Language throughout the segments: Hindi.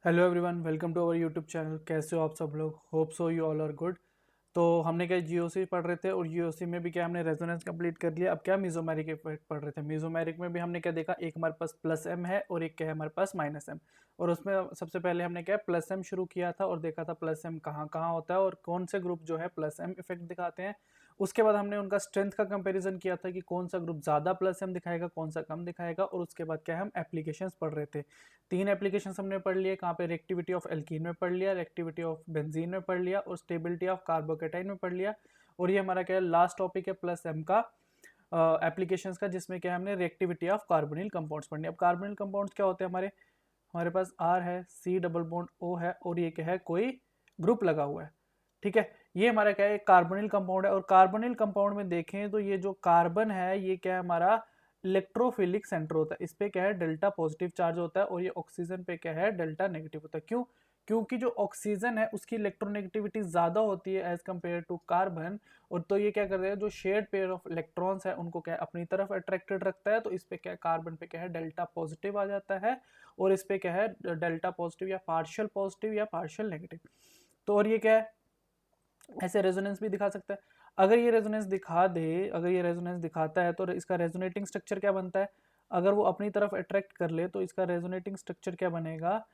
Hello everyone, welcome to our YouTube channel. कैसे हो आप सब लोग? Hope so you all are good. तो हमने क्या जीओसी पढ़ रहे थे और जीओसी में भी क्या हमने रेजोनेंस कंप्लीट कर लिया। अब क्या मीजोमेरिक इफेक्ट पढ़ रहे थे। मीजोमेरिक में भी हमने क्या देखा, एक हमारे पास प्लस एम है और एक क्या है हमारे पास माइनस एम। और उसमें सबसे पहले हमने क्या प्लस एम शुरू किया था और देखा था प्लस एम कहाँ कहाँ होता है और कौन से ग्रुप जो है प्लस एम इफेक्ट दिखाते हैं। उसके बाद हमने उनका स्ट्रेंथ का कंपैरिजन किया था कि कौन सा ग्रुप ज़्यादा प्लस एम दिखाएगा, कौन सा कम दिखाएगा। और उसके बाद क्या हम एप्लीकेशंस पढ़ रहे थे। तीन एप्लीकेशन हमने पढ़ लिए। कहाँ पे? रिएक्टिविटी ऑफ एल्कीन में पढ़ लिया, रिएक्टिविटी ऑफ बेंजीन में पढ़ लिया और स्टेबिलिटी ऑफ कार्बोकेटाइन में पढ़ लिया। और ये हमारा क्या है, लास्ट टॉपिक है प्लस एम का एप्लीकेशंस का, जिसमें क्या हमने रिएक्टिविटी ऑफ कार्बोनिल कंपाउंड्स पढ़नी। अब कार्बोनिल कंपाउंड्स क्या होते हैं हमारे? हमारे पास आर है, सी डबल बॉन्ड ओ है और ये क्या है, कोई ग्रुप लगा हुआ है। ठीक है, ये हमारा क्या है, कार्बोनिल कंपाउंड है। और कार्बोनिल कंपाउंड में देखें तो ये जो कार्बन है ये क्या है हमारा इलेक्ट्रोफिलिक सेंटर होता है। इस पे क्या है, डेल्टा पॉजिटिव चार्ज होता है और ये ऑक्सीजन पे क्या है, डेल्टा नेगेटिव होता है। क्यों? क्योंकि जो ऑक्सीजन है उसकी इलेक्ट्रोनेगेटिविटी ज्यादा होती है एज कंपेयर टू कार्बन। और तो ये क्या कर रहे हैं, जो शेयर्ड पेयर ऑफ इलेक्ट्रॉन्स है उनको क्या है, अपनी तरफ अट्रैक्टेड रखता है। तो इस पे क्या है, कार्बन पे क्या है, डेल्टा पॉजिटिव आ जाता है। और इस पे क्या है, डेल्टा पॉजिटिव या पार्शियल नेगेटिव। तो और ये क्या है, ऐसे रेजोनेंस भी दिखा सकता है। अगर ये रेजोनेंस दिखा दे, अगर ये रेजोनेंस दिखाता है तो इसका रेजोनेटिंग स्ट्रक्चर क्या बनता है? अगर वो अपनी तरफ अट्रैक्ट कर ले तो इसका रेजोनेटिंग स्ट्रक्चर क्या बनेगा?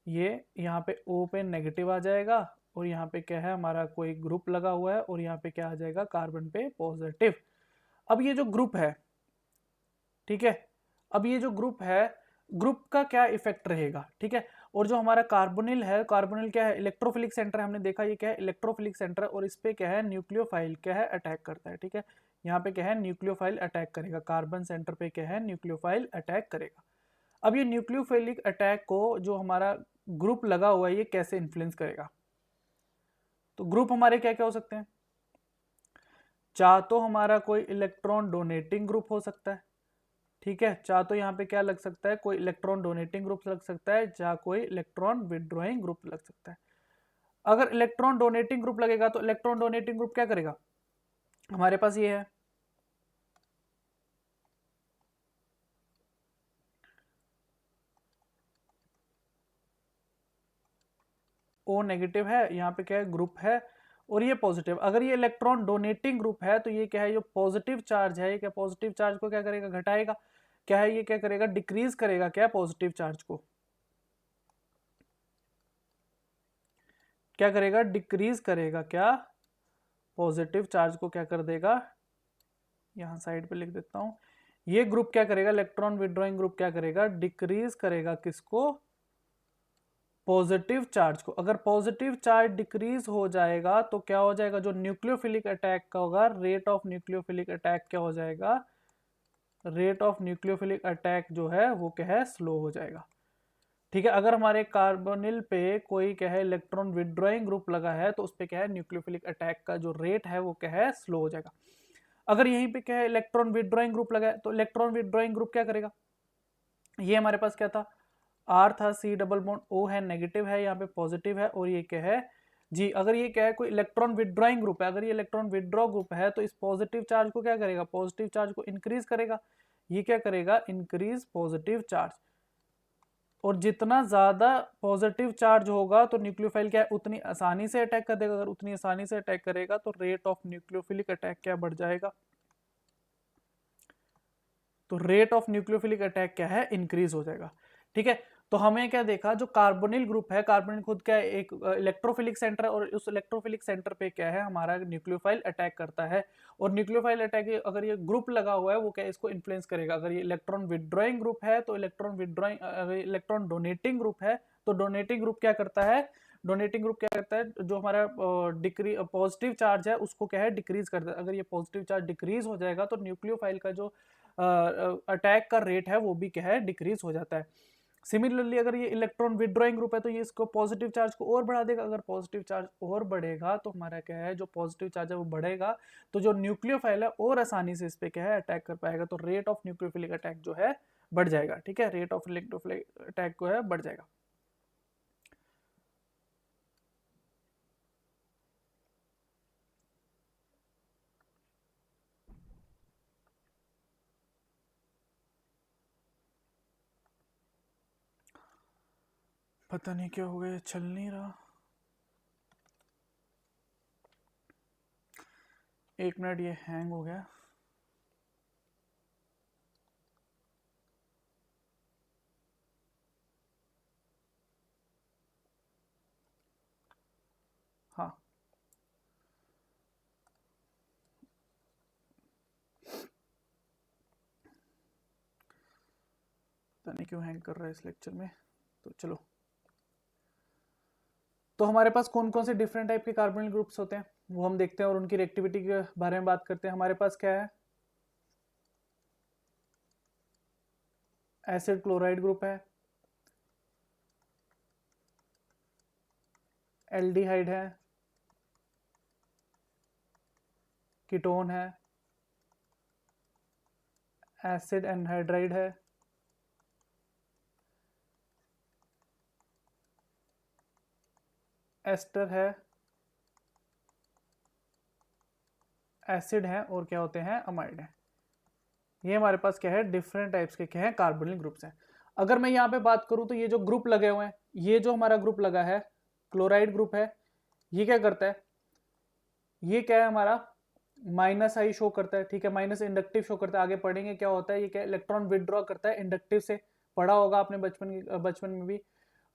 ये यहाँ पे O पे नेगेटिव आ जाएगा और यहाँ पे क्या है, हमारा कोई ग्रुप लगा हुआ है और यहाँ पे क्या आ जाएगा, कार्बन पे पॉजिटिव। अब ये जो ग्रुप है, ठीक है, अब ये जो ग्रुप है, ग्रुप का क्या इफेक्ट रहेगा? ठीक है। और जो हमारा कार्बोनिल है, कार्बोनिल क्या है, इलेक्ट्रोफिलिक सेंटर है। हमने देखा ये क्या है, इलेक्ट्रोफिलिक सेंटर। और इस पे क्या है, न्यूक्लियोफाइल क्या है, अटैक करता है। ठीक है, यहाँ पे क्या है, न्यूक्लियोफाइल अटैक करेगा। कार्बन सेंटर पे क्या है, न्यूक्लियोफाइल अटैक करेगा। अब ये न्यूक्लियोफिलिक अटैक को जो हमारा ग्रुप लगा हुआ है ये कैसे इन्फ्लुएंस करेगा? तो ग्रुप हमारे क्या क्या हो सकते हैं? चाह तो हमारा कोई इलेक्ट्रॉन डोनेटिंग ग्रुप हो सकता है। ठीक है, चाह तो यहाँ पे क्या लग सकता है, कोई इलेक्ट्रॉन डोनेटिंग ग्रुप लग सकता है, चाह कोई इलेक्ट्रॉन विदड्रॉइंग ग्रुप लग सकता है। अगर इलेक्ट्रॉन डोनेटिंग ग्रुप लगेगा तो इलेक्ट्रॉन डोनेटिंग ग्रुप क्या करेगा? हमारे पास ये है, ओ नेगेटिव है, यहाँ पे क्या है, ग्रुप है और ये पॉजिटिव। अगर ये इलेक्ट्रॉन डोनेटिंग ग्रुप है तो ये क्या है, जो पॉजिटिव चार्ज है, ये क्या पॉजिटिव चार्ज को क्या करेगा, घटाएगा। क्या है, ये क्या करेगा, डिक्रीज करेगा क्या, पॉजिटिव चार्ज को क्या करेगा, डिक्रीज करेगा क्या, पॉजिटिव चार्ज को क्या कर देगा, यहाँ साइड पे लिख देता हूं। ये ग्रुप क्या करेगा, इलेक्ट्रॉन विड्रॉइंग ग्रुप क्या करेगा, डिक्रीज करेगा किसको, पॉजिटिव चार्ज को। अगर पॉजिटिव चार्ज डिक्रीज हो जाएगा तो क्या हो जाएगा, जो न्यूक्लियोफिलिक अटैक का होगा, रेट ऑफ न्यूक्लियोफिलिक अटैक क्या हो जाएगा, रेट ऑफ न्यूक्लियोफिलिक अटैक जो है वो क्या है, स्लो हो जाएगा। ठीक है, अगर हमारे कार्बोनिल पे कोई क्या है, इलेक्ट्रॉन विड्रॉइंग ग्रुप लगा है तो उस पे क्या है, न्यूक्लियोफिलिक अटैक का जो रेट है वो क्या है, स्लो हो जाएगा। अगर यहीं पे क्या है, इलेक्ट्रॉन विड्रॉइंग ग्रुप लगा है तो इलेक्ट्रॉन विड्रॉइंग ग्रुप क्या करेगा? ये हमारे पास क्या था, आर था, सी डबल बॉन्ड ओ है, नेगेटिव है, यहाँ पे पॉजिटिव है और ये क्या है, जी। अगर ये क्या है, कोई इलेक्ट्रॉन विड्रॉइंग ग्रुप है, अगर ये इलेक्ट्रॉन विड्रॉ ग्रुप है तो इस पॉजिटिव चार्ज को क्या करेगा, पॉजिटिव चार्ज को इंक्रीज करेगा। ये क्या करेगा, इंक्रीज पॉजिटिव चार्ज। और जितना ज्यादा पॉजिटिव चार्ज होगा तो न्यूक्लियोफाइल क्या है, उतनी आसानी से अटैक कर देगा। अगर उतनी आसानी से अटैक करेगा तो रेट ऑफ न्यूक्लियोफिलिक अटैक क्या बढ़ जाएगा, तो रेट ऑफ न्यूक्लियोफिलिक अटैक क्या है, इंक्रीज हो जाएगा। ठीक है, तो हमें क्या देखा, जो कार्बोनिल ग्रुप है, कार्बोनिल खुद क्या है, एक इलेक्ट्रोफिलिक सेंटर है और उस इलेक्ट्रोफिलिक सेंटर पे क्या है, हमारा न्यूक्लियोफाइल अटैक करता है। और न्यूक्लियोफाइल अटैक अगर ये ग्रुप लगा हुआ है वो क्या इसको इन्फ्लुएंस करेगा। अगर ये इलेक्ट्रॉन विड्रॉइंग ग्रुप है तो इलेक्ट्रॉन विड्रॉइंग, अगर इलेक्ट्रॉन डोनेटिंग ग्रुप है तो डोनेटिंग ग्रुप क्या करता है, डोनेटिंग ग्रुप क्या करता है, जो हमारा डिक्री पॉजिटिव चार्ज है उसको क्या है, डिक्रीज करता है। अगर ये पॉजिटिव चार्ज डिक्रीज हो जाएगा तो न्यूक्लियोफाइल का जो अटैक का रेट है वो भी क्या है, डिक्रीज हो जाता है। सिमिलरली अगर ये इलेक्ट्रॉन विड्रॉइंग ग्रुप है तो ये इसको पॉजिटिव चार्ज को और बढ़ा देगा। अगर पॉजिटिव चार्ज और बढ़ेगा तो हमारा क्या है, जो पॉजिटिव चार्ज है वो बढ़ेगा तो जो न्यूक्लियोफाइल है और आसानी से इस पे क्या है, अटैक कर पाएगा। तो रेट ऑफ न्यूक्लियोफिलिक अटैक जो है बढ़ जाएगा। ठीक है, रेट ऑफ इलेक्ट्रोफिलिक अटैक को है बढ़ जाएगा। पता नहीं क्या हो गया, चल नहीं रहा। 1 मिनट, ये हैंग हो गया। हाँ, पता नहीं क्यों हैंग कर रहा है इस लेक्चर में। तो चलो, तो हमारे पास कौन कौन से डिफरेंट टाइप के कार्बोनिल ग्रुप्स होते हैं वो हम देखते हैं और उनकी रिएक्टिविटी के बारे में बात करते हैं। हमारे पास क्या है, एसिड क्लोराइड ग्रुप है, एल्डिहाइड है, कीटोन है, एसिड एनहाइड्राइड है, एस्टर है, एसिड है, और क्या होते हैं, अमाइड है। ये हमारे पास क्या है, डिफरेंट टाइप्स के क्या है, कार्बोनिल ग्रुप्स हैं। अगर मैं यहाँ पे बात करूँ तो ये जो ग्रुप लगे हुए हैं, ये जो हमारा ग्रुप लगा है क्लोराइड ग्रुप है, ये क्या करता है, ये क्या है हमारा माइनस आई शो करता है, ठीक है, माइनस इंडक्टिव शो करता है। आगे पढ़ेंगे क्या होता है, ये क्या इलेक्ट्रॉन विदड्रॉ करता है इंडक्टिव से, पढ़ा होगा आपने बचपन में भी,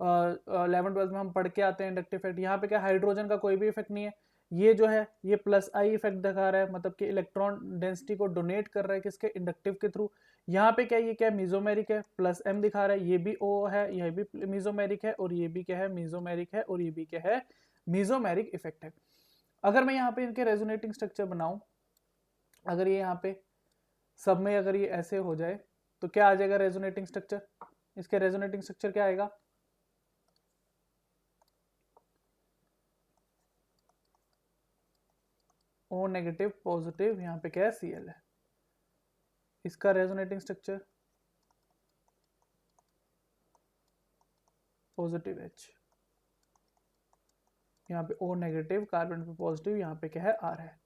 11th 12th में हम पढ़ के आते हैं इंडक्टिव इफेक्ट। यहाँ पे क्या हाइड्रोजन का कोई भी इफेक्ट नहीं है, ये जो है ये प्लस आई इफेक्ट दिखा रहा है, मतलब कि इलेक्ट्रॉन डेंसिटी को डोनेट कर रहा है किसके, इंडक्टिव के थ्रू। यहाँ पे क्या, ये क्या मीजोमेरिक है, प्लस एम दिखा रहा है, ये भी ओ है, यह भी मीजोमेरिक है, और ये भी क्या है, मीजोमेरिक है, और ये भी क्या है, मीजोमेरिक इफेक्ट है। अगर मैं यहाँ पे इनके रेजोनेटिंग स्ट्रक्चर बनाऊं, अगर ये यहाँ पे सब में अगर ये ऐसे हो जाए तो क्या आ जाएगा रेजोनेटिंग स्ट्रक्चर, इसके रेजोनेटिंग स्ट्रक्चर क्या आएगा, ओ नेगेटिव पॉजिटिव, यहाँ पे क्या है, Cl है। इसका रेजोनेटिंग स्ट्रक्चर पॉजिटिव H, यहाँ पे O नेगेटिव, कार्बन पे पॉजिटिव, यहाँ पे क्या है, R है।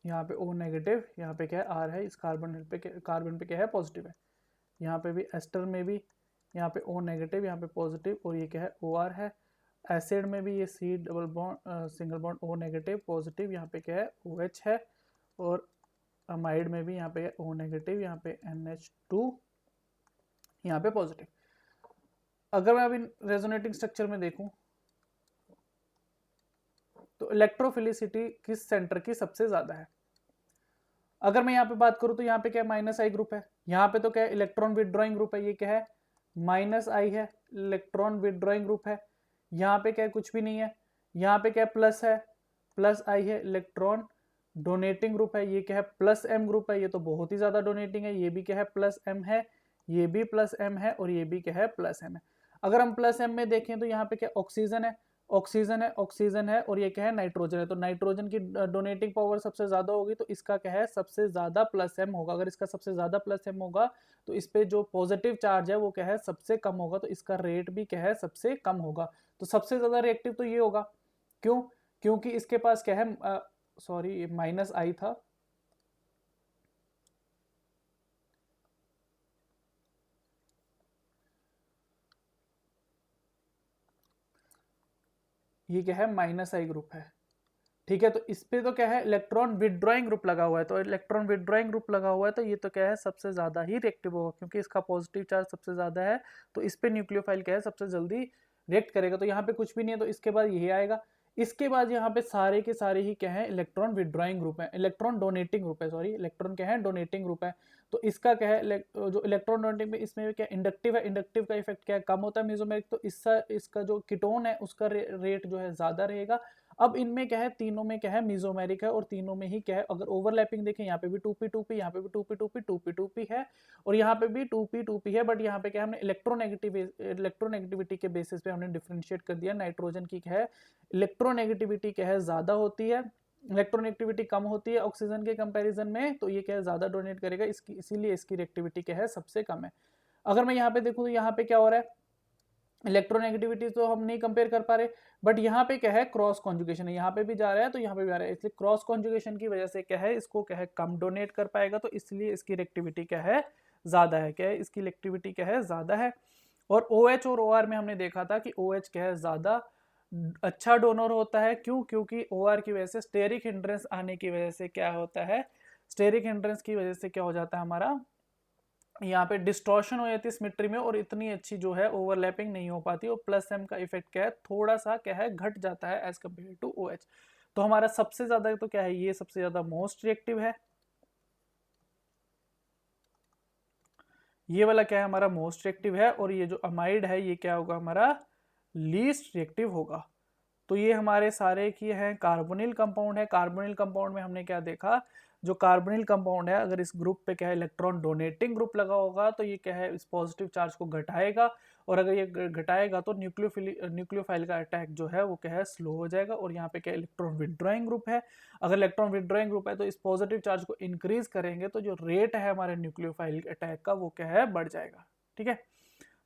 यहाँ पे O नेगेटिव, यहाँ पे क्या है, R है, इस कार्बन पे क्या है, पॉजिटिव है। यहाँ पे भी एस्टर में भी यहाँ पे O नेगेटिव, यहाँ पे पॉजिटिव, और ये क्या है, OR है। एसिड में भी ये C double bond single bond O negative positive, यहाँ पे क्या है, OH है। और अमाइड में भी यहाँ पे O नेगेटिव, यहाँ पे NH2, यहाँ पे पॉजिटिव। अगर मैं अभी रेजोनेटिंग स्ट्रक्चर में देखूं तो इलेक्ट्रोफिलिसिटी किस सेंटर की सबसे ज्यादा है। अगर मैं यहाँ पे बात करूं तो यहाँ पे क्या है, माइनस आई ग्रुप है, यहाँ पे तो क्या है, इलेक्ट्रॉन विदड्रॉइंग ग्रुप है, ये क्या है, माइनस आई है, इलेक्ट्रॉन विदड्रॉइंग ग्रुप है। यहाँ पे क्या है, कुछ भी नहीं है, यहाँ पे क्या है, प्लस है, प्लस आई है, इलेक्ट्रॉन डोनेटिंग ग्रुप है, ये क्या है, प्लस एम ग्रुप है, ये तो बहुत ही ज्यादा डोनेटिंग है, ये भी क्या है, प्लस एम है, ये भी प्लस एम है, और ये भी क्या है, प्लस एम है। अगर हम प्लस एम में देखें तो यहाँ पे क्या ऑक्सीजन है, ऑक्सीजन है, ऑक्सीजन है, और ये क्या है, नाइट्रोजन है। तो नाइट्रोजन की डोनेटिंग पावर सबसे ज्यादा होगी, तो इसका क्या है, सबसे ज्यादा प्लस एम होगा। अगर इसका सबसे ज्यादा प्लस एम होगा तो इस पे जो पॉजिटिव चार्ज है वो क्या है, सबसे कम होगा, तो इसका रेट भी क्या है, सबसे कम होगा। तो सबसे ज्यादा रिएक्टिव तो ये होगा, क्यों, क्योंकि इसके पास क्या है, सॉरी माइनस आई था, ये क्या है, माइनस आई ग्रुप है, ठीक है। तो इस पे तो क्या है, इलेक्ट्रॉन विदड्रॉइंग ग्रुप लगा हुआ है, तो इलेक्ट्रॉन विदड्रॉइंग ग्रुप लगा हुआ है तो ये तो क्या है, सबसे ज्यादा ही रिएक्टिव होगा, क्योंकि इसका पॉजिटिव चार्ज सबसे ज्यादा है, तो इस पे न्यूक्लियोफाइल क्या है, सबसे जल्दी रिएक्ट करेगा। तो यहाँ पे कुछ भी नहीं है, तो इसके बाद यही आएगा। इसके बाद यहाँ पे सारे के सारे ही क्या है, इलेक्ट्रॉन विदड्रॉइंग ग्रुप है, इलेक्ट्रॉन डोनेटिंग ग्रुप है, सॉरी इलेक्ट्रॉन क्या है, डोनेटिंग ग्रुप है। तो इसका क्या है, जो इलेक्ट्रॉन डोनेटिंग में इसमें क्या इंडक्टिव है, इंडक्टिव का इफेक्ट क्या है, कम होता है मेसोमेरिक, तो इसका जो कीटोन है उसका रेट जो है ज्यादा रहेगा। अब इनमें क्या है, तीनों में क्या है, मीजोमेरिक है, और तीनों में ही क्या है, अगर ओवरलैपिंग देखें, यहाँ पे भी 2p 2p, यहाँ पे भी 2p 2p 2p 2p है, और यहाँ पे भी 2p 2p है, बट यहाँ पे क्या हमने इलेक्ट्रोनेगेटिविटी के बेसिस पे हमने डिफरेंशिएट कर दिया। नाइट्रोजन की क्या है, इलेक्ट्रोनेगेटिविटी क्या है, ज्यादा होती है, इलेक्ट्रोनेगेटिविटी कम होती है ऑक्सीजन के कंपैरिजन में, तो ये क्या है, ज्यादा डोनेट करेगा, इसीलिए इसकी रिएक्टिविटी क्या है, सबसे कम है। अगर मैं यहाँ पे देखूँ तो यहाँ पे क्या हो रहा है, इलेक्ट्रोनेगेटिविटी तो हम नहीं कंपेयर कर पा रहे, बट यहाँ पे क्या है क्रॉस कॉन्जुगेशन है, यहाँ पे भी जा रहा है तो यहाँ पे भी आ रहा है, इसलिए क्रॉस कॉन्जुगेशन की वजह से क्या है इसको क्या है कम डोनेट कर पाएगा, तो इसलिए इसकी रिएक्टिविटी क्या है ज़्यादा है, क्या है इसकी रिएक्टिविटी क्या है ज़्यादा है। और OH और OR में हमने देखा था कि OH क्या है ज़्यादा अच्छा डोनर होता है, क्यों, क्योंकि OR की वजह से स्टेरिक हिंड्रेंस आने की वजह से क्या होता है, स्टेरिक हिंड्रेंस की वजह से क्या हो जाता है हमारा यहाँ पे डिस्टॉर्शन हो जाती है सिमेट्री में, और इतनी अच्छी जो है ओवरलैपिंग नहीं हो पाती, और प्लस एम का इफेक्ट क्या है थोड़ा सा क्या है घट जाता है एज कम्पेयर टू OH। तो हमारा सबसे ज्यादा तो क्या है, ये सबसे ज्यादा मोस्ट रिएक्टिव है, ये वाला क्या है हमारा मोस्ट रिएक्टिव है, और ये जो अमाइड है ये क्या होगा हमारा लीस्ट रिएक्टिव होगा। तो ये हमारे सारे की हैं कार्बोनिल कंपाउंड है। कार्बोनिल कंपाउंड में हमने क्या देखा, जो कार्बोनिल कंपाउंड है अगर इस ग्रुप पे क्या है इलेक्ट्रॉन डोनेटिंग ग्रुप लगा होगा तो ये क्या है इस पॉजिटिव चार्ज को घटाएगा, और अगर ये घटाएगा तो न्यूक्लियोफाइल का अटैक जो है वो क्या है स्लो हो जाएगा। और यहाँ पे क्या इलेक्ट्रॉन विड्रॉइंग ग्रुप है, अगर इलेक्ट्रॉन विड्रॉइंग ग्रुप है तो इस पॉजिटिव चार्ज को इंक्रीज करेंगे तो जो रेट है हमारे न्यूक्लियोफाइल अटैक का वो क्या है बढ़ जाएगा। ठीक है,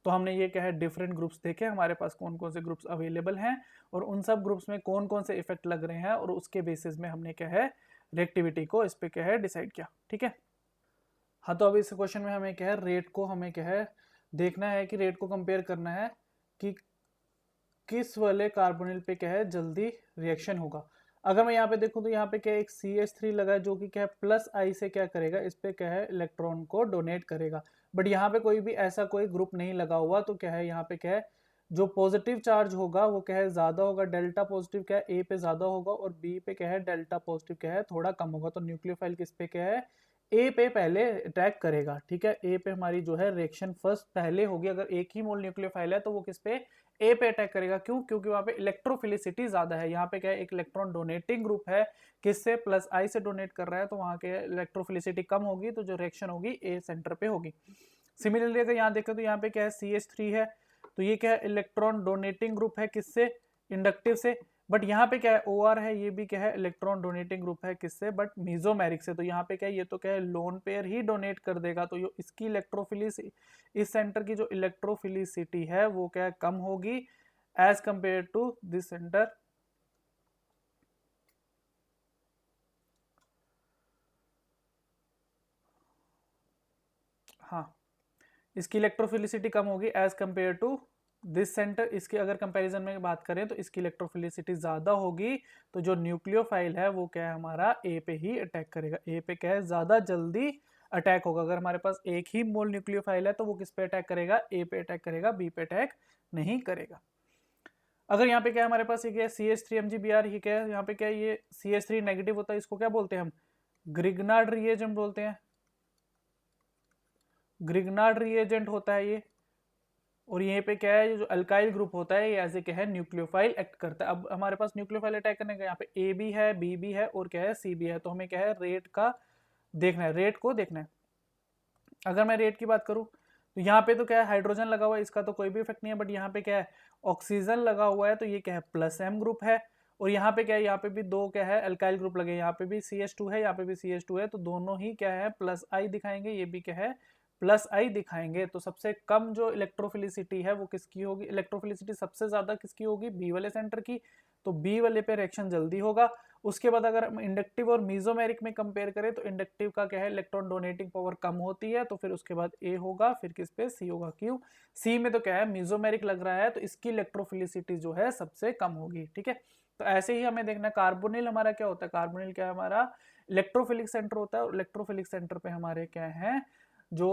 तो हमने ये क्या है डिफरेंट ग्रुप्स देखे हमारे पास कौन कौन से ग्रुप्स अवेलेबल हैं, और उन सब ग्रुप्स में कौन कौन से इफेक्ट लग रहे हैं, और उसके बेसिस में हमने क्या है रिएक्टिविटी को इस पे क्या है डिसाइड किया। ठीक है, हाँ तो अभी इस क्वेश्चन में हमें क्या है रेट को हमें क्या है देखना है कि रेट को कंपेयर करना है कि किस वाले कार्बोनिल पे क्या है जल्दी रिएक्शन होगा। अगर मैं यहाँ पे देखूँ तो यहाँ पे क्या है एक CH3 लगा है जो कि क्या है प्लस आई से क्या करेगा इस पे क्या है इलेक्ट्रॉन को डोनेट करेगा, बट यहाँ पे कोई भी ऐसा कोई ग्रुप नहीं लगा हुआ, तो क्या है यहाँ पे क्या है जो पॉजिटिव चार्ज होगा वो क्या है ज्यादा होगा, डेल्टा पॉजिटिव क्या है ए पे ज्यादा होगा, और बी पे क्या है डेल्टा पॉजिटिव क्या है थोड़ा कम होगा। तो न्यूक्लियोफाइल किस पे क्या है ए पे पहले अटैक करेगा। ठीक है, ए पे हमारी जो है रिएक्शन फर्स्ट पहले होगी, अगर एक ही मोल न्यूक्लियोफाइल है तो वो किस पे ए पे अटैक करेगा, क्यों, क्योंकि वहां पे इलेक्ट्रोफिलिसिटी ज्यादा है। यहाँ पे क्या है एक इलेक्ट्रॉन डोनेटिंग ग्रुप है, किससे प्लस आई से डोनेट कर रहा है, तो वहां के इलेक्ट्रोफिलिसिटी कम होगी, तो जो रिएक्शन होगी ए सेंटर पे होगी। सिमिलरली अगर यहाँ देखें तो यहाँ पे क्या है CH3 है, तो ये क्या है इलेक्ट्रॉन डोनेटिंग ग्रुप है किससे इंडक्टिव से, बट यहाँ पे क्या है OR है, ये भी क्या है इलेक्ट्रॉन डोनेटिंग ग्रुप है किससे बट मीजोमेरिक से, तो यहाँ पे क्या है ये तो क्या है लोन पेयर ही डोनेट कर देगा, तो ये इसकी इलेक्ट्रोफिलिस इस सेंटर की जो इलेक्ट्रोफिलिसिटी है वो क्या है कम होगी as compare to this centre. हाँ, इसकी इलेक्ट्रोफिलिसिटी कम होगी as compare to this centre. इसकी अगर कंपैरिजन में बात करें तो इसकी इलेक्ट्रोफिलिसिटी ज्यादा होगी, तो जो न्यूक्लियोफाइल है वो क्या है हमारा ए पे ही अटैक करेगा, ए पे क्या है ज्यादा जल्दी अटैक होगा। अगर हमारे पास एक ही मोल न्यूक्लियोफाइल है तो वो किस पे अटैक करेगा, ए पे अटैक करेगा, बी पे अटैक नहीं करेगा। अगर यहाँ पे क्या है हमारे पास ये क्या है CH3 MgBr, ये क्या है यहाँ पे क्या है ये CH3 नेगेटिव होता है, इसको क्या बोलते हैं हम ग्रिग्नार्ड रिएजेंट बोलते हैं, ग्रिग्नार्ड रिएजेंट होता है ये। और यहाँ पे क्या है जो अल्काइल ग्रुप होता है ये ऐसे क्या है न्यूक्लियोफाइल एक्ट करता है। अब हमारे पास न्यूक्लियोफाइल अटैक करने का यहाँ पे ए भी है, बी भी है, और क्या है सी भी है, तो हमें क्या है रेट का देखना है, रेट को देखना है। अगर मैं रेट की बात करूँ तो यहाँ पे तो क्या है हाइड्रोजन लगा हुआ है, इसका तो कोई भी इफेक्ट नहीं है, बट यहाँ पे क्या है ऑक्सीजन लगा हुआ है, तो ये क्या है प्लस एम ग्रुप है। और यहाँ पे क्या है यहाँ पे भी दो क्या है अल्काइल ग्रुप लगे, यहाँ पे भी CH2 है, यहाँ पे भी CH2 है, तो दोनों ही क्या है प्लस आई दिखाएंगे, ये भी क्या है प्लस आई दिखाएंगे। तो सबसे कम जो इलेक्ट्रोफिलिसिटी है वो किसकी होगी, इलेक्ट्रोफिलिसिटी सबसे ज्यादा किसकी होगी बी वाले सेंटर की, तो बी वाले पे रिएक्शन जल्दी होगा। उसके बाद अगर हम इंडक्टिव और मीजोमेरिक में कंपेयर करें तो इंडक्टिव का क्या है इलेक्ट्रॉन डोनेटिंग पावर कम होती है, तो फिर उसके बाद ए होगा, फिर किस पे सी होगा, क्यों सी में तो क्या है मीजोमेरिक लग रहा है, तो इसकी इलेक्ट्रोफिलिसिटी जो है सबसे कम होगी। ठीक है, तो ऐसे ही हमें देखना कार्बोनिल हमारा क्या होता है, कार्बोनिल क्या है हमारा इलेक्ट्रोफिलिक सेंटर होता है, और इलेक्ट्रोफिलिक सेंटर पे हमारे क्या है जो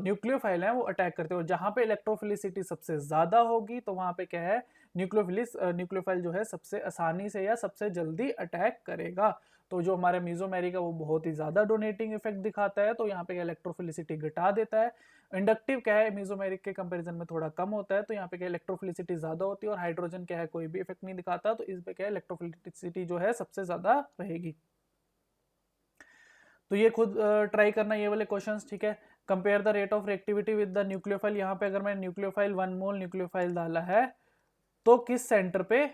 न्यूक्लियोफाइल है वो अटैक करते हैं, और जहां पे इलेक्ट्रोफिलिसिटी सबसे ज्यादा होगी तो वहां पे क्या है न्यूक्लियोफाइल जो है सबसे आसानी से या सबसे जल्दी अटैक करेगा। तो जो हमारे मीजोमेरिक है वो बहुत ही ज्यादा डोनेटिंग इफेक्ट दिखाता है, तो यहाँ पे इलेक्ट्रोफिलिसिटी घटा देता है। इंडक्टिव क्या है मीजोमेरिक के कंपैरिजन में थोड़ा कम होता है, तो यहाँ पे क्या इलेक्ट्रोफिलिसिटी ज्यादा होती है, और हाइड्रोजन क्या है कोई भी इफेक्ट नहीं दिखाता, तो इस पे क्या इलेक्ट्रोफिलिसिटी जो है सबसे ज्यादा रहेगी। तो ये खुद ट्राई करना ये वाले क्वेश्चंस। ठीक है, compare the rate of reactivity with the nucleophile, यहाँ पे अगर मैं न्यूक्लियोफाइल 1 मोल न्यूक्लियोफाइल डाला है तो किस सेंटर पे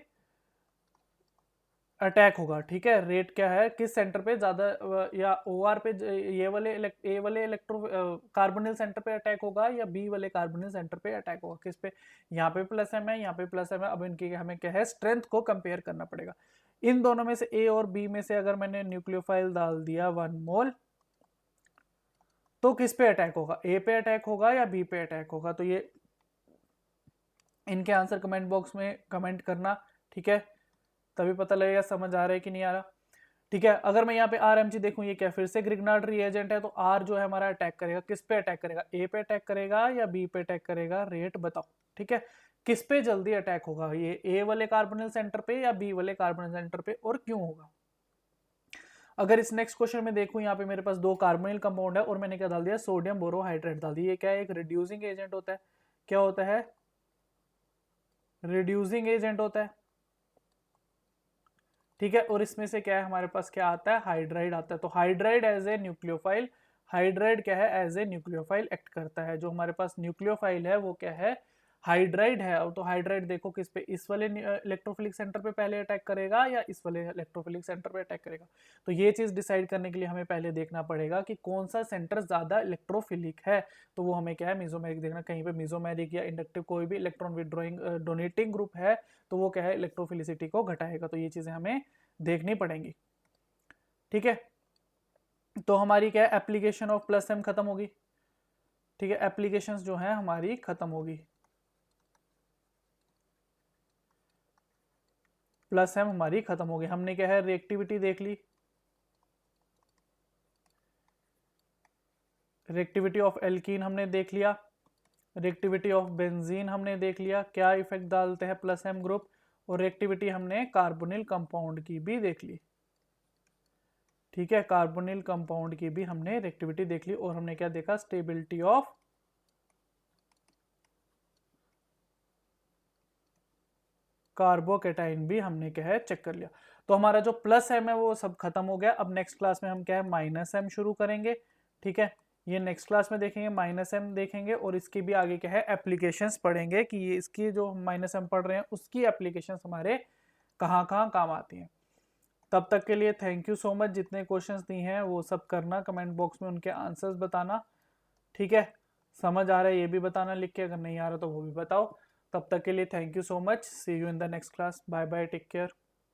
अटैक होगा, ठीक है। रेट क्या है, किस सेंटर पे ज्यादा या ओआर पे ये वाले ए वाले इलेक्ट्रो कार्बोनिल सेंटर पे अटैक होगा या बी वाले कार्बोनिल सेंटर पे अटैक होगा, किस पे, यहाँ पे प्लस एम है, यहाँ पे प्लस एम है। अब इनकी हमें क्या है, स्ट्रेंथ को कंपेयर करना पड़ेगा। इन दोनों में से ए और बी में से अगर मैंने न्यूक्लियोफाइल डाल दिया 1 मोल, तो किस पे अटैक होगा, ए पे अटैक होगा या बी पे अटैक होगा। तो ये इनके आंसर कमेंट बॉक्स में कमेंट करना, ठीक है, तभी पता लगेगा समझ आ रहा है कि नहीं आ रहा। ठीक है, अगर मैं यहाँ पे आर एम जी देखूँ, ये क्या फिर से ग्रिग्नार्ड रिएजेंट है, तो आर जो है हमारा अटैक करेगा, किस पे अटैक करेगा, ए पे अटैक करेगा या बी पे अटैक करेगा, रेट बताओ। ठीक है, किस पे जल्दी अटैक होगा, ये ए वाले कार्बोनिल सेंटर पे या बी वाले कार्बोनिल सेंटर पे, और क्यों होगा। अगर इस नेक्स्ट क्वेश्चन में देखूं, यहाँ पे मेरे पास 2 कार्बोनिल कंपाउंड है और मैंने क्या डाल दिया, सोडियम बोरोहाइड्रेट डाल दिया। ये क्या है, एक रिड्यूसिंग एजेंट होता है। क्या होता है, रिड्यूसिंग एजेंट होता है, ठीक है। और इसमें से क्या है, हमारे पास क्या आता है, हाइड्राइड आता है। तो hydride as a nucleophile, hydride क्या है, एज ए न्यूक्लियोफाइल एक्ट करता है। जो हमारे पास न्यूक्लियोफाइल है वो क्या है, हाइड्राइड है। अब तो हाइड्राइड देखो किस पे, इस वाले इलेक्ट्रोफिलिक सेंटर पे पहले अटैक करेगा या इस वाले इलेक्ट्रोफिलिक सेंटर पे अटैक करेगा। तो ये चीज डिसाइड करने के लिए हमें पहले देखना पड़ेगा कि कौन सा सेंटर ज्यादा इलेक्ट्रोफिलिक है। तो वो हमें क्या है, मेसोमेरिक देखना। कहीं पे मेसोमेरिक या इंडक्टिव कोई भी इलेक्ट्रॉन विड्रॉइंग डोनेटिंग ग्रुप है तो वो क्या है, इलेक्ट्रोफिलिसिटी को घटाएगा। तो ये चीजें हमें देखनी पड़ेंगी, ठीक है। तो हमारी क्या है, एप्लीकेशन ऑफ प्लस एम खत्म होगी, ठीक है, एप्लीकेशंस जो है हमारी खत्म होगी। प्लस एम हमारी खत्म होगी। हमने क्या है, रिएक्टिविटी देख ली, रिएक्टिविटी ऑफ एल्कीन हमने देख लिया, रिएक्टिविटी ऑफ बेंजीन हमने देख लिया, क्या इफेक्ट डालते हैं प्लस एम ग्रुप, और रिएक्टिविटी हमने कार्बोनिल कंपाउंड की भी देख ली, ठीक है। कार्बोनिल कंपाउंड की भी हमने रिएक्टिविटी देख ली, और हमने क्या देखा, स्टेबिलिटी ऑफ कार्बोकेटाइन भी हमने क्या है, चेक कर लिया। तो हमारा जो प्लस एम है वो सब खत्म हो गया। अब नेक्स्ट क्लास में हम क्या है, माइनस एम शुरू करेंगे, ठीक है। ये नेक्स्ट क्लास में देखेंगे, माइनस एम देखेंगे, और इसकी भी आगे क्या है, एप्लीकेशंस पढ़ेंगे कि ये इसकी जो माइनस एम पढ़ रहे हैं उसकी एप्लीकेशंस हमारे कहाँ कहाँ काम आती हैं। तब तक के लिए थैंक यू सो मच। जितने क्वेश्चंस दिए हैं वो सब करना, कमेंट बॉक्स में उनके आंसर्स बताना, ठीक है। समझ आ रहा है ये भी बताना लिख के, अगर नहीं आ रहा तो वो भी बताओ। तब तक के लिए thank you so much. See you in the next class. Bye bye, take care.